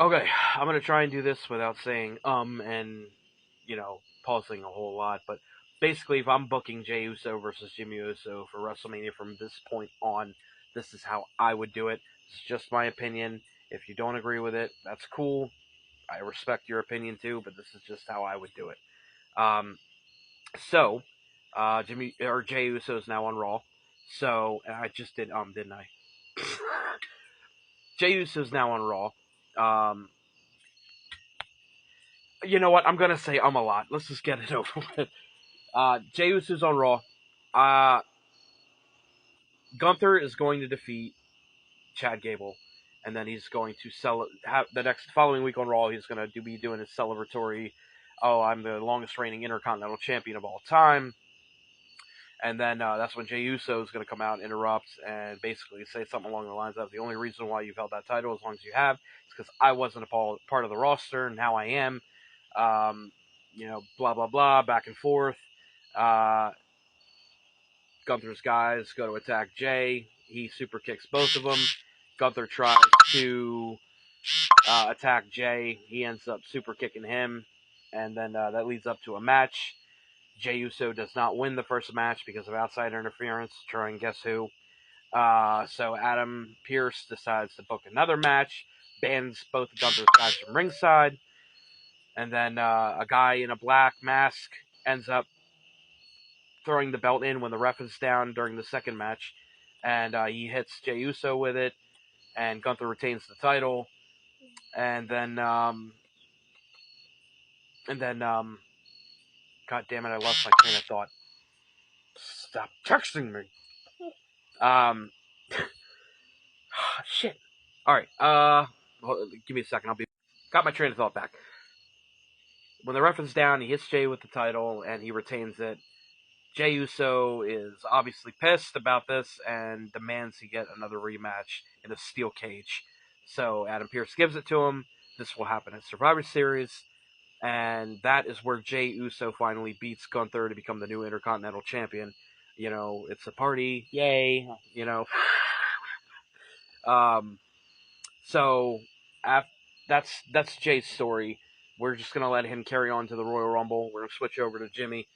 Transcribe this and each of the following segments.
Okay, I'm gonna try and do this without saying and pausing a whole lot. But basically, if I'm booking Jey Uso versus Jimmy Uso for WrestleMania from this point on, this is how I would do it. It's just my opinion. If you don't agree with it, that's cool. I respect your opinion too, but this is just how I would do it. Um, so, Jimmy or Jey Uso is now on Raw. So, and I just did didn't I? Jey Uso is now on Raw. Um, you know what? I'm gonna say a lot. Let's just get it over with. Jey Uso's on Raw. Uh, Gunther is going to defeat Chad Gable, and then he's going to have the next following week on Raw. He's going to be doing his celebratory. Oh, I'm the longest reigning Intercontinental Champion of all time. And then that's when Jey Uso is going to come out, interrupt, and basically say something along the lines of the only reason why you've held that title as long as you have is because I wasn't a part of the roster, and now I am. Um, blah, blah, blah, back and forth. Uh, Gunther's guys go to attack Jey. He super kicks both of them. Gunther tries to attack Jey. He ends up super kicking him, and then that leads up to a match. Jey Uso does not win the first match because of outside interference. Try and guess who? So Adam Pearce decides to book another match, bans both Gunther's guys from ringside, and then a guy in a black mask ends up throwing the belt in when the ref is down during the second match, and he hits Jey Uso with it, and Gunther retains the title, and then God damn it, I lost my train of thought. Stop texting me. Um, shit. All right. Give me a second. Got my train of thought back. When the ref is down, he hits Jey with the title, and he retains it. Jey Uso is obviously pissed about this and demands he get another rematch in a steel cage. So Adam Pearce gives it to him. This will happen at Survivor Series. And that is where Jey Uso finally beats Gunther to become the new Intercontinental Champion. It's a party. Yay. Um, so that's Jey's story. We're just going to let him carry on to the Royal Rumble. We're going to switch over to Jimmy.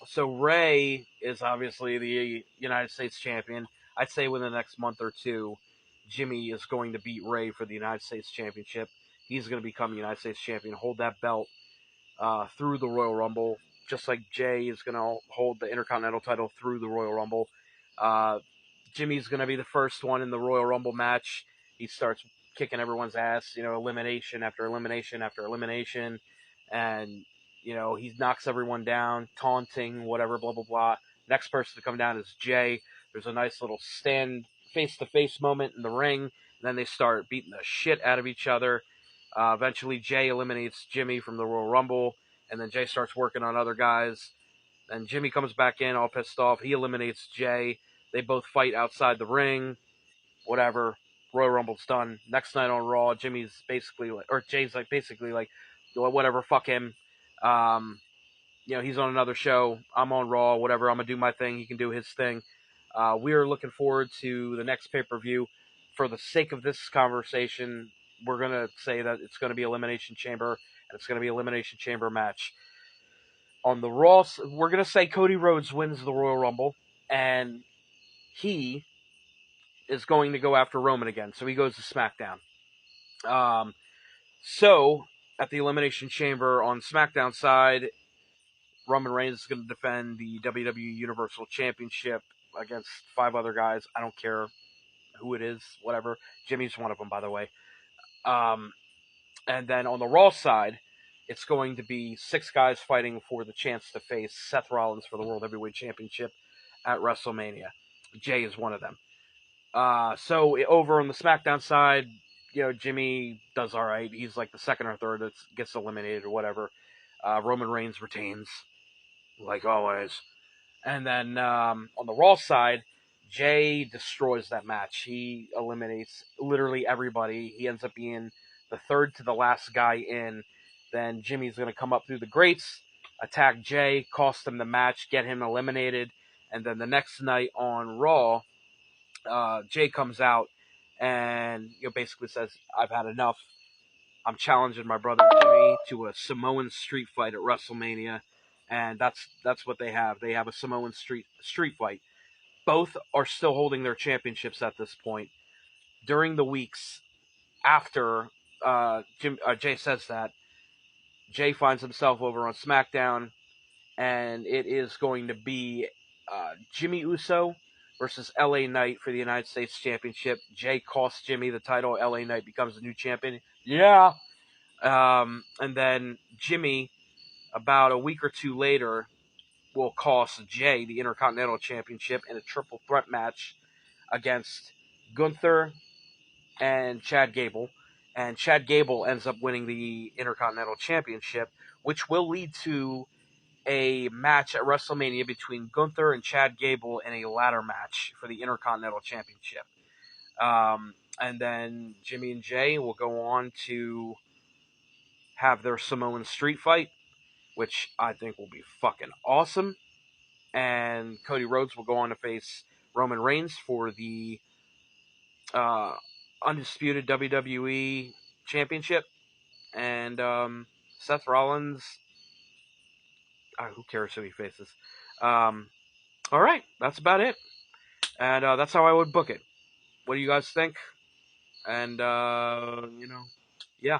So Ray is obviously the United States champion. I'd say within the next month or two, Jimmy is going to beat Ray for the United States Championship. He's going to become the United States champion, hold that belt through the Royal Rumble, just like Jey is going to hold the Intercontinental title through the Royal Rumble. Jimmy's going to be the first one in the Royal Rumble match. He starts kicking everyone's ass, elimination after elimination after elimination, and he knocks everyone down, taunting, whatever, blah, blah, blah. Next person to come down is Jey. There's a nice little stand face-to-face moment in the ring. And then they start beating the shit out of each other. Eventually, Jey eliminates Jimmy from the Royal Rumble. And then Jey starts working on other guys. And Jimmy comes back in all pissed off. He eliminates Jey. They both fight outside the ring. Whatever. Royal Rumble's done. Next night on Raw, Jey's basically like, whatever, fuck him. He's on another show. I'm on Raw, whatever. I'm going to do my thing. He can do his thing. We are looking forward to the next pay-per-view. For the sake of this conversation, we're going to say that it's going to be Elimination Chamber, and it's going to be Elimination Chamber match. On the Raw, we're going to say Cody Rhodes wins the Royal Rumble, and he is going to go after Roman again. So he goes to SmackDown. So, at the Elimination Chamber on SmackDown side, Roman Reigns is going to defend the WWE Universal Championship against 5 other guys. I don't care who it is, whatever. Jimmy's one of them, by the way. And then on the Raw side, it's going to be 6 guys fighting for the chance to face Seth Rollins for the World Heavyweight Championship at WrestleMania. Jey is one of them. So over on the SmackDown side, Jimmy does all right. He's like the second or third that gets eliminated or whatever. Roman Reigns retains, like always. And then on the Raw side, Jey destroys that match. He eliminates literally everybody. He ends up being the third to the last guy in. Then Jimmy's going to come up through the grates, attack Jey, cost him the match, get him eliminated. And then the next night on Raw, Jey comes out and basically says, "I've had enough. I'm challenging my brother Jimmy to a Samoan street fight at WrestleMania," and that's what they have. They have a Samoan street fight. Both are still holding their championships at this point. During the weeks after Jay says that, Jay finds himself over on SmackDown, and it is going to be Jimmy Uso versus LA Knight for the United States Championship. Jay costs Jimmy the title. LA Knight becomes the new champion. Yeah. And then Jimmy, about a week or two later, will cost Jay the Intercontinental Championship in a triple threat match against Gunther and Chad Gable. And Chad Gable ends up winning the Intercontinental Championship, which will lead to a match at WrestleMania between Gunther and Chad Gable in a ladder match for the Intercontinental Championship. And then Jimmy and Jay will go on to have their Samoan street fight, which I think will be fucking awesome. And Cody Rhodes will go on to face Roman Reigns for the undisputed WWE Championship. And Seth Rollins, who cares who he faces? All right, that's about it. And that's how I would book it. What do you guys think? And yeah.